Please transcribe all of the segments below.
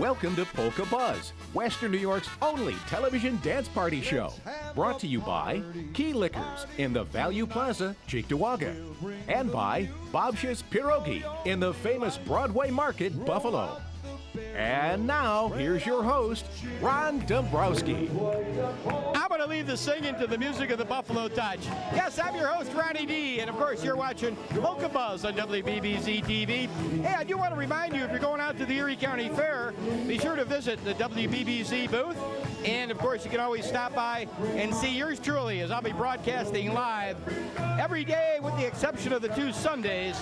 Welcome to Polka Buzz, Western New York's only television dance party show. Brought to you by Key Liquors in the Value Plaza, Cheektowaga. And by Bobsha's Pierogi in the famous Broadway Market, Buffalo. And now, here's your host, Ron Dombrowski. I'm going to leave the singing to the music of the Buffalo Touch. Yes, I'm your host, Ronnie D, and of course, you're watching Polka Buzz on WBBZ-TV. Hey, I do want to remind you, if you're going out to the Erie County Fair, be sure to visit the WBBZ booth. And of course, you can always stop by and see yours truly, as I'll be broadcasting live every day with the exception of the 2 Sundays,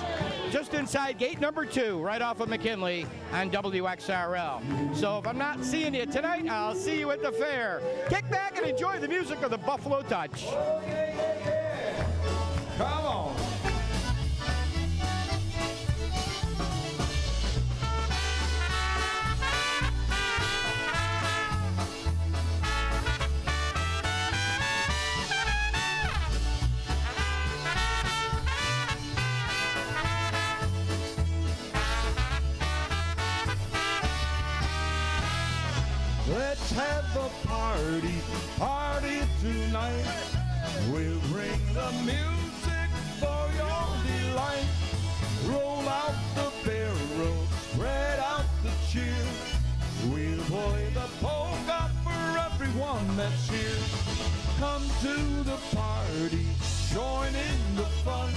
just inside gate number 2, right off of McKinley on WXRL. So if I'm not seeing you tonight, I'll see you at the fair. Kick back and enjoy the music of the Buffalo Touch. Come on. Let's have a party tonight. We'll bring the music for your delight. Roll out the barrel, spread out the cheer. We'll play the polka for everyone that's here. Come to the party, join in the fun,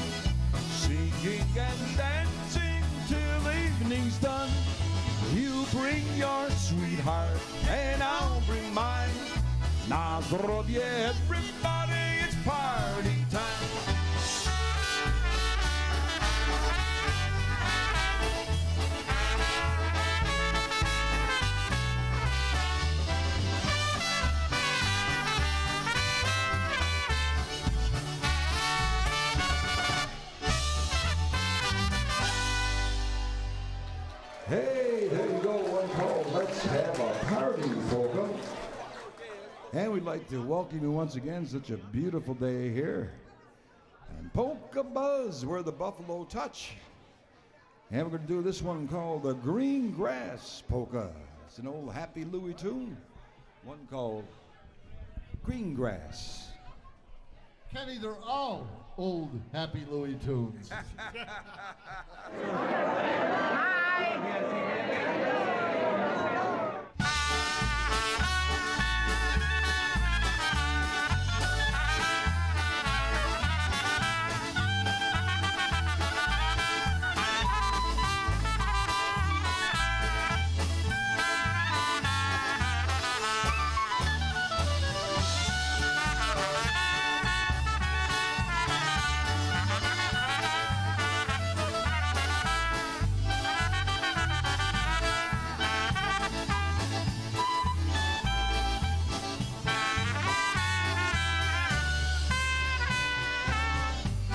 singing and dancing till evening's done. You bring your sweetheart and I'll bring mine. Na zdrowie, everybody, it's party time. Hey, there you go, one call. Let's have a party, Polka. And we'd like to welcome you once again, such a beautiful day here. And Polka Buzz, we're the Buffalo Touch. And we're going to do this one called the Green Grass Polka. It's an old Happy Louie tune. One called Green Grass. Kenny, they're all old Happy Louie tunes.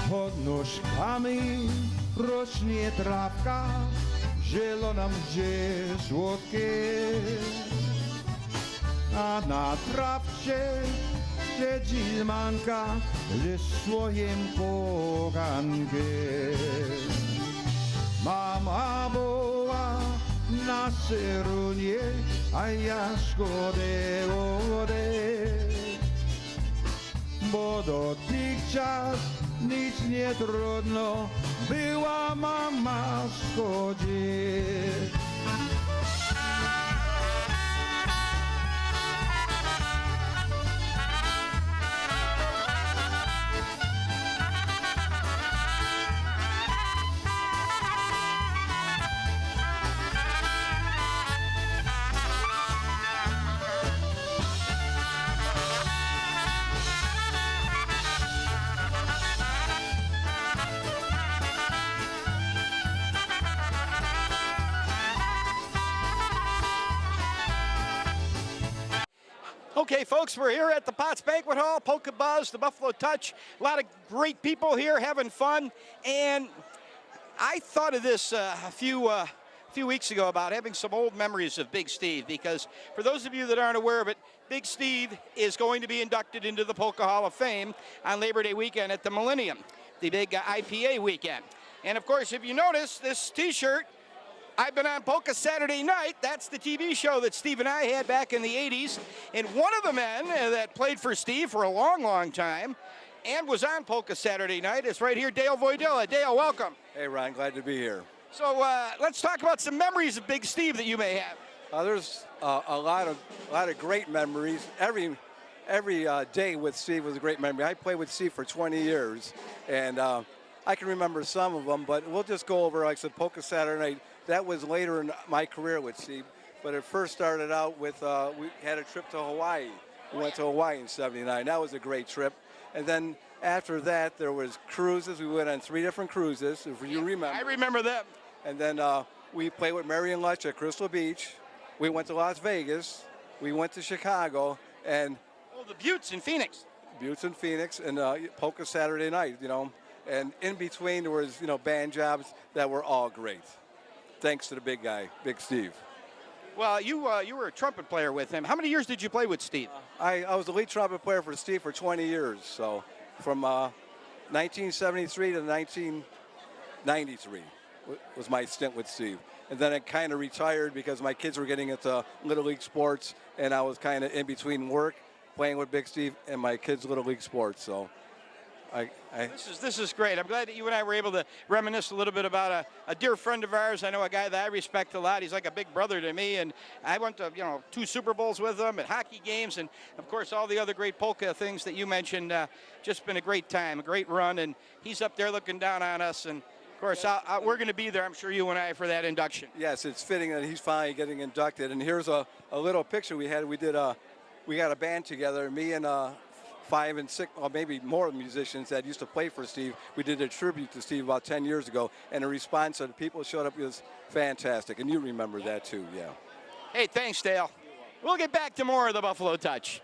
Pod nóżkami rośnie trawka, zielona mdzie słodkie, a na trawcie siedzi manka ze swoim pogankiem. Mama była na serunie, a ja szkodę odejść, bo dotychczas nic nie trudno, była mama szkodzić. Okay, folks, we're here at the Potts Banquet Hall, Polka Buzz, the Buffalo Touch. A lot of great people here having fun. And I thought of this a few weeks ago about having some old memories of Big Steve, because for those of you that aren't aware of it, Big Steve is going to be inducted into the Polka Hall of Fame on Labor Day weekend at the Millennium, the big IPA weekend. And of course, if you notice, this t-shirt I've been on Polka Saturday Night. That's the TV show that Steve and I had back in the 80s. And one of the men that played for Steve for a long, long time and was on Polka Saturday Night is right here, Dale Voidilla. Dale, welcome. Hey, Ron, glad to be here. So let's talk about some memories of Big Steve that you may have. There's a lot of great memories. Every day with Steve was a great memory. I played with Steve for 20 years, and I can remember some of them, but we'll just go over, like I said, Polka Saturday Night. That was later in my career with Steve, but it first started out with, we had a trip to Hawaii. We went to Hawaii in '79. That was a great trip. And then after that, there was cruises. We went on 3 different cruises, if you remember. I remember them. And then we played with Mary and Lutch at Crystal Beach. We went to Las Vegas. We went to Chicago. And the Buttes in Phoenix. Buttes in Phoenix, and Polka Saturday Night, you know. And in between, there was, band jobs that were all great. Thanks to the big guy, Big Steve. Well, you were a trumpet player with him. How many years did you play with Steve? I was the lead trumpet player for Steve for 20 years. So from 1973 to 1993 was my stint with Steve. And then I kind of retired because my kids were getting into Little League sports, and I was kind of in between work, playing with Big Steve, and my kids' Little League sports. So This is great. I'm glad that you and I were able to reminisce a little bit about a dear friend of ours. I know a guy that I respect a lot. He's like a big brother to me, and I went to 2 Super Bowls with him, and hockey games, and of course all the other great polka things that you mentioned. Just been a great time, a great run, and he's up there looking down on us. And of course, we're going to be there, I'm sure, you and I, for that induction. Yes, it's fitting that he's finally getting inducted. And here's a little picture we had. We got a band together, me and 5 and 6, or maybe more musicians that used to play for Steve. We did a tribute to Steve about 10 years ago, and the response of the people showed up was fantastic. And you remember that too, yeah. Hey, thanks, Dale. We'll get back to more of the Buffalo Touch.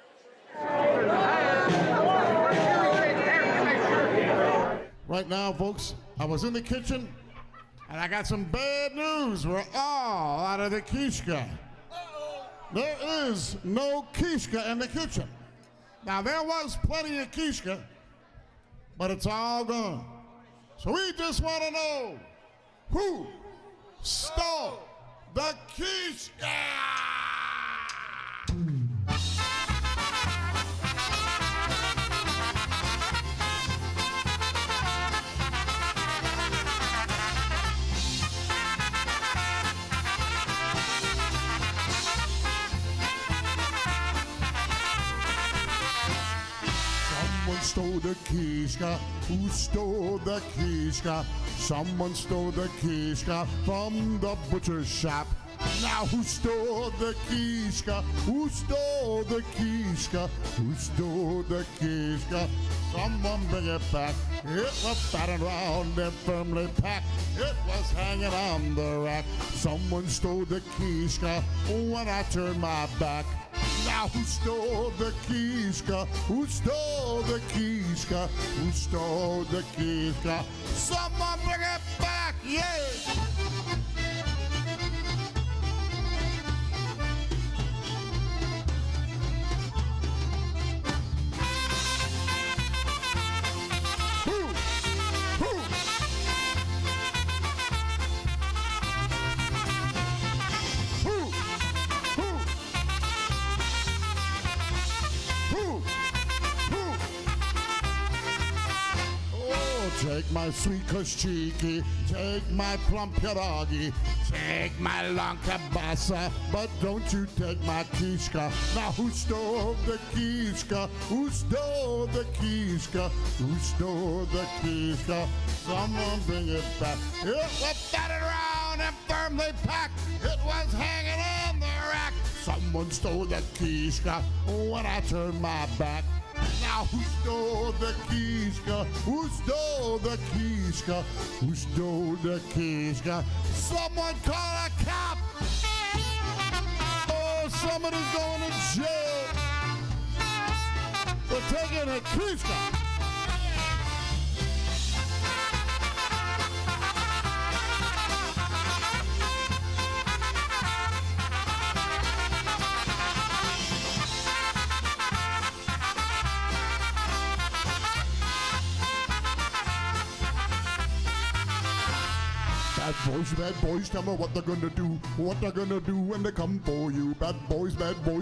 Right now, folks, I was in the kitchen, and I got some bad news. We're all out of the kishka. There is no kishka in the kitchen. Now, there was plenty of kishka, but it's all gone. So we just want to know who stole the kishka? Someone stole the kishka. Who stole the kishka? Someone stole the kishka from the butcher's shop. Now who stole the kishka? Who stole the kishka? Who stole the kishka? Someone bring it back. It was battered round and firmly packed. It was hanging on the rack. Someone stole the kishka when I turned my back. Now who stole the kishka? Who stole the kishka? Who stole the kishka? Someone bring it back, yeah! Take my sweet koshchiki, take my plump pierogi, take my long kielbasa, but don't you take my kishka. Now who stole the kishka? Who stole the kishka? Who stole the kishka? Someone bring it back. It was battered around and firmly packed. It was hanging on the rack. Someone stole the kishka when I turned my back. Now who stole the kishka? Who stole the kishka? Who stole the kishka? Someone call a cop! Oh, somebody's going to jail for taking a kishka. bad boys, tell me what they're gonna do. What they're gonna do when they come for you. Bad boys,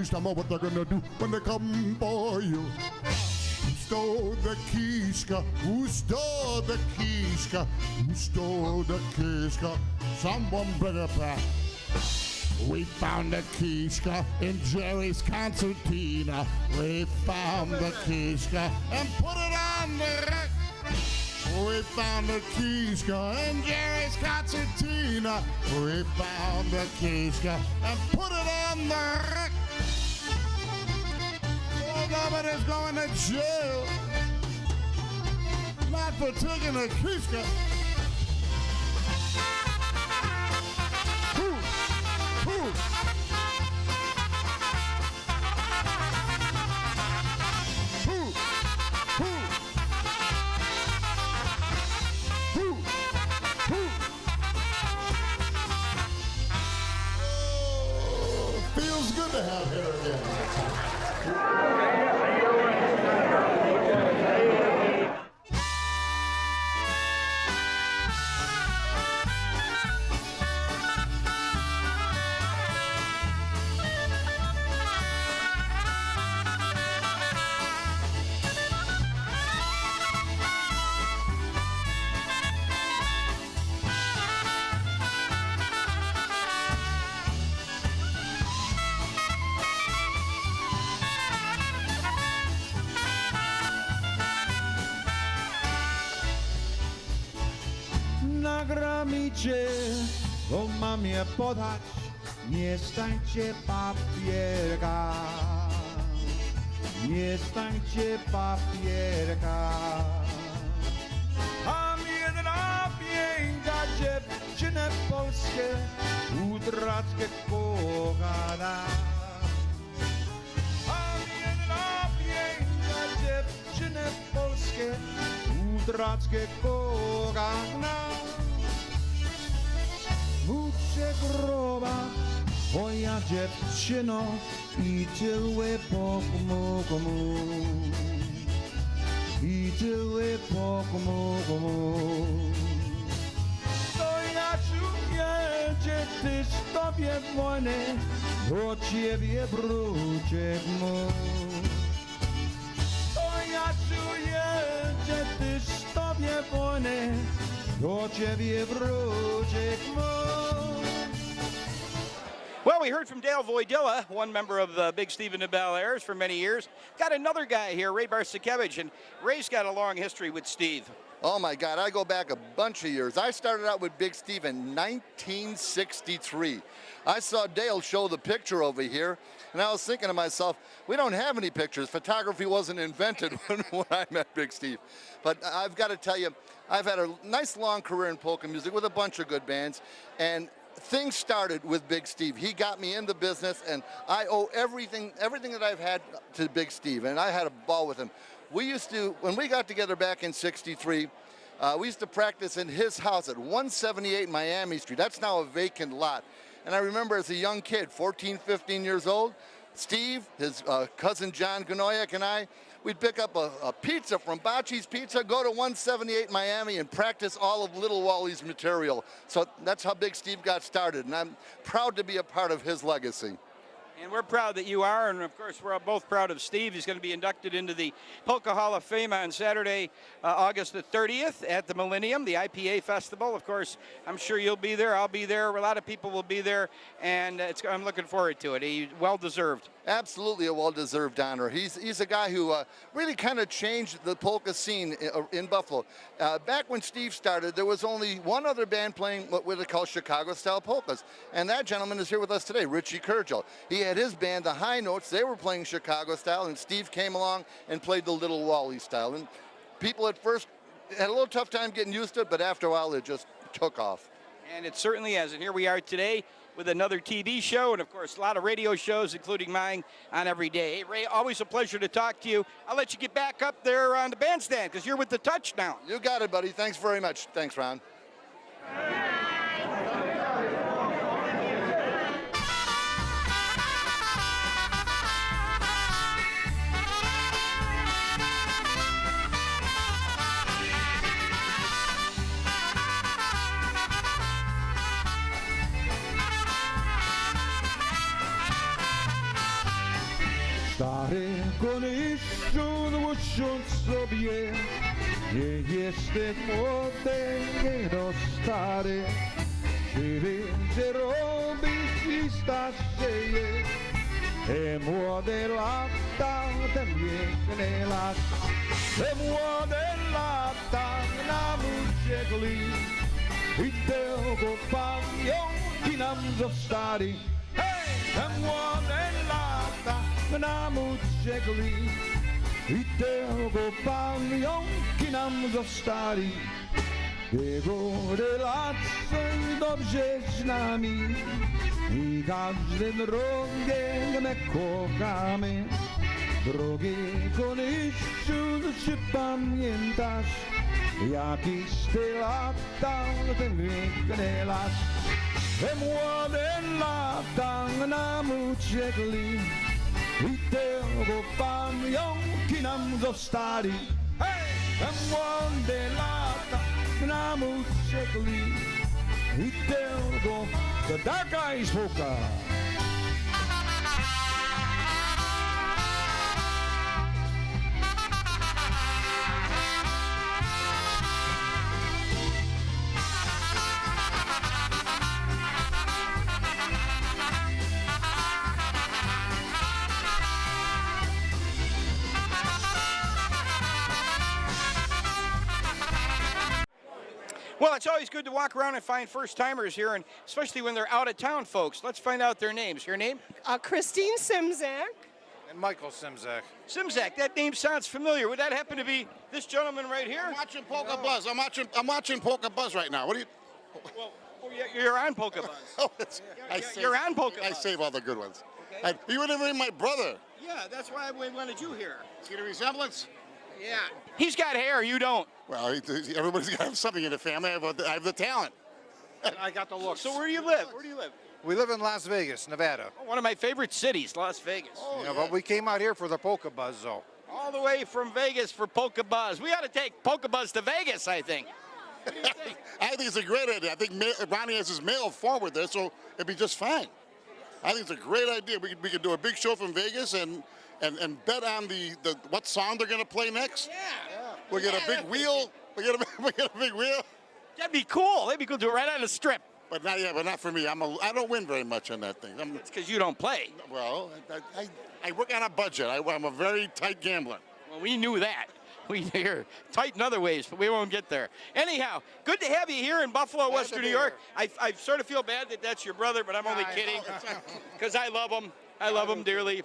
tell me what they're gonna do when they come for you. Who stole the Kishka? Who stole the Kishka? Who stole the Kishka? Someone bring it back. We found the Kishka in Jerry's concertina. We found the Kishka and put it on the rack. We found the Kishka in Jerry's concertina. We found the Kishka and put it on the rack. Oh, nobody's going to jail. Not for taking a Kishka. Feels good to have her again. Na gramicie, bo mam je podać, nie stańcie papierka, nie stańcie papierka. Mam jedna piękna dziewczynę polskie, utrackę kochana. Mam jedna piękna dziewczynę polskie, utrackę kochana. Muszę groba, moja dziewczyno, i tyły pokomu, i tyły pokomu. To ja czuję, że ty stopie wojny, do ciebie wrócę mój. To ja czuję, że ty stopie wojny, do ciebie wrócę mój. Well, we heard from Dale Voidilla, one member of the Big Steve and the Bel Airs for many years. Got another guy here, Ray Barsikevich, and Ray's got a long history with Steve. Oh my God, I go back a bunch of years. I started out with Big Steve in 1963. I saw Dale show the picture over here, and I was thinking to myself, we don't have any pictures. Photography wasn't invented when I met Big Steve. But I've got to tell you, I've had a nice long career in polka music with a bunch of good bands, and things started with Big Steve. He got me in the business, and I owe everything that I've had to Big Steve, and I had a ball with him. We used to, when we got together back in '63, we used to practice in his house at 178 Miami Street. That's now a vacant lot. And I remember as a young kid, 14, 15 years old, Steve, his cousin John Ganoyak, and I, we'd pick up a pizza from Bocce's Pizza, go to 178 Miami, and practice all of Little Wally's material. So that's how Big Steve got started, and I'm proud to be a part of his legacy. And we're proud that you are, and of course we're both proud of Steve. He's going to be inducted into the Polka Hall of Fame on Saturday, August the 30th at the Millennium, the IPA Festival. Of course, I'm sure you'll be there, I'll be there, a lot of people will be there, and I'm looking forward to it. He's well-deserved. Absolutely a well-deserved honor. He's a guy who really kind of changed the polka scene in Buffalo. Back when Steve started, there was only one other band playing what they call Chicago-style polkas, and that gentleman is here with us today, Richie Kurgel. He had his band, the High Notes. They were playing Chicago-style, and Steve came along and played the Little Wally style. And people at first had a little tough time getting used to it, but after a while, it just took off. And it certainly has. And here we are today with another TV show and, of course, a lot of radio shows, including mine, on every day. Hey, Ray, always a pleasure to talk to you. I'll let you get back up there on the bandstand because you're with the touch now. You got it, buddy. Thanks very much. Thanks, Ron. Stary koniszczun łuszcząc sobie, nie jestem młody, no stary. Czy wiem, że robisz i starszeje, te młode lata, te piękne lata, te młode lata nam uciekli i tylko pamiątki nam zostali. Hej, te młode lata nam uciekli i tylko pamiątki nam zostali. Jego relacje dobrze z nami i każdym rogiem my kochamy. Drogi koniszczu, czy pamiętasz, jakiś te lata, ten piękny las? Te młode lata nam uciekli i tylko pamiątki nam zostali. Hej, te młode lata nam uciekli i tylko the Dark Eyes Polka. Well, it's always good to walk around and find first-timers here, and especially when they're out-of-town folks. Let's find out their names. Your name? Christine Simzak. And Michael Simzak. Simzak. That name sounds familiar. Would that happen to be this gentleman right here? I'm watching Polka Buzz. I'm watching Polka Buzz right now. What are you? Well, you're on Polka Buzz. Oh, You're on Polka I Buzz. save all the good ones. Okay. You would have been my brother. Yeah, that's why we wanted you here. See the resemblance? Yeah. He's got hair, you don't. Well, everybody's got to have something in the family. I have the talent. And I got the looks. So where do you live? Where do you live? We live in Las Vegas, Nevada. Oh, one of my favorite cities, Las Vegas. But we came out here for the Polka Buzz, though. All the way from Vegas for Polka Buzz. We ought to take Polka Buzz to Vegas, I think. What do you think? I think it's a great idea. I think Ronnie has his mail forward there, so it'd be just fine. I think it's a great idea. We could do a big show from Vegas and bet on the what song they're going to play next. Yeah. We get a big wheel. We get a big wheel. That'd be cool. That'd be cool. Do it right on the strip. But not for me. I don't win very much on that thing. It's because you don't play. Well, I work on a budget. I'm a very tight gambler. Well, we knew that. We here tight in other ways, but we won't get there. Anyhow, good to have you here in Buffalo, Western New York. I sort of feel bad that that's your brother, but I'm only kidding because I love him. I love him dearly.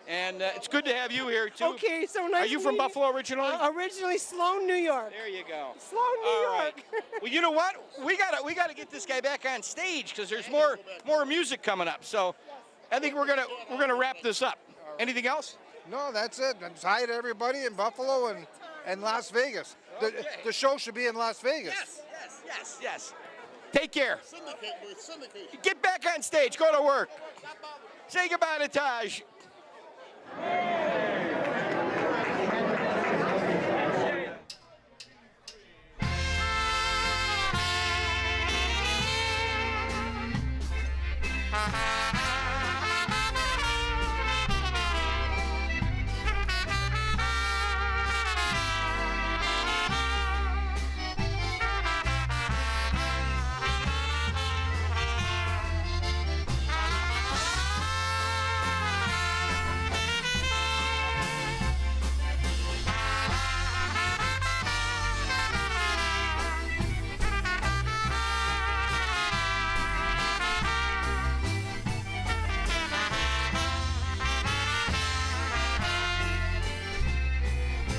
And it's good to have you here, too. Okay, so nice. Are you from Buffalo originally? Originally Sloan, New York. There you go. Sloan, New All York. right. Well, you know what? We gotta get this guy back on stage because there's more music coming up. So I think we're gonna wrap this up. Anything else? No, that's it. And hi to everybody in Buffalo and Las Vegas. The show should be in Las Vegas. Yes. Take care. Syndicate. Get back on stage. Go to work. Say goodbye to Taj.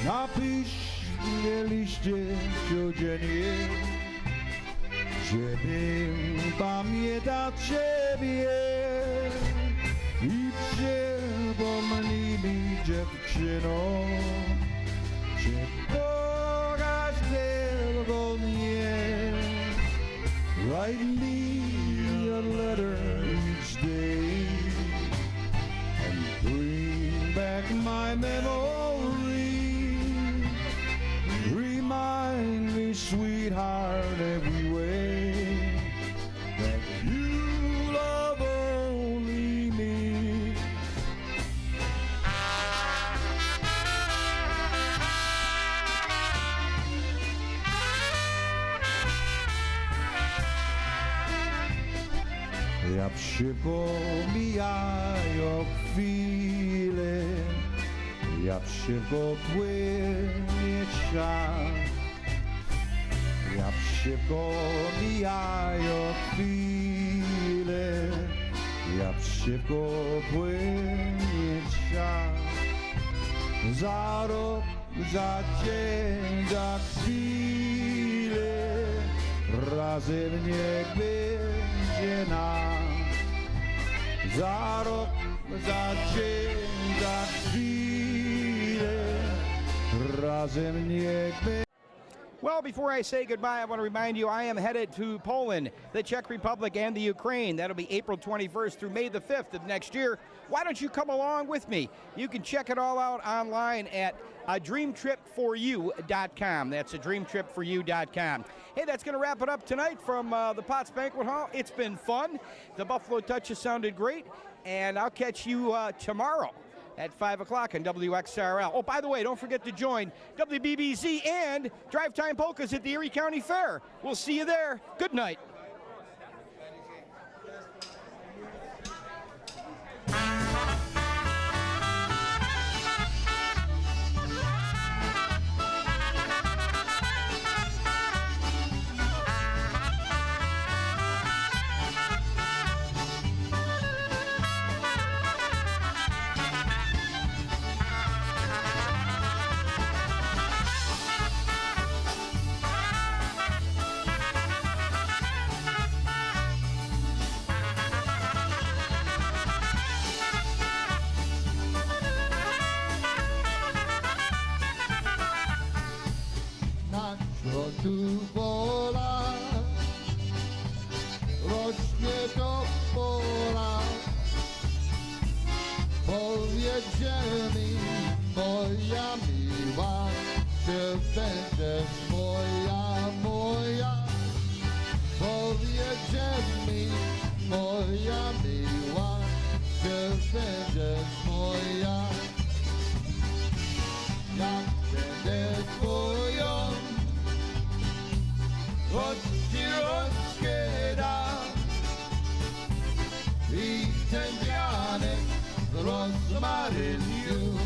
Napisz mnie liście codziennie, żebym pamiętał Ciebie i przypomnij mi, dziewczyno, że kochasz tylko mnie. Write me a letter each day and bring back my memory. Remind me, sweetheart, every way that you love only me. szybko mijają chwile, jak szybko płynie czas, jak szybko mijają chwile, jak szybko płynie czas. Za rok, za dzień, za chwilę, razem niech będzie nam. Za rok, za dzień, za chwilę, razem niech będzie. Well, before I say goodbye, I want to remind you I am headed to Poland, the Czech Republic, and the Ukraine. That'll be April 21st through May the 5th of next year. Why don't you come along with me? You can check it all out online at dreamtripforyou.com. That's dreamtripforyou.com. Hey, that's going to wrap it up tonight from the Potts Banquet Hall. It's been fun. The Buffalo Touch has sounded great, and I'll catch you tomorrow at 5 o'clock on WXRL. Oh, by the way, don't forget to join WBBZ and Drive Time Polkas at the Erie County Fair. We'll see you there. Good night. Tu wola, rośnie do pola. Powiedzcie mi, moja miła, czy będziesz moja, moja. Powiedzcie mi, moja miła, czy będziesz moja. Jak będę twoją, choć ci rączkę dam i ten wianek z rozmarynu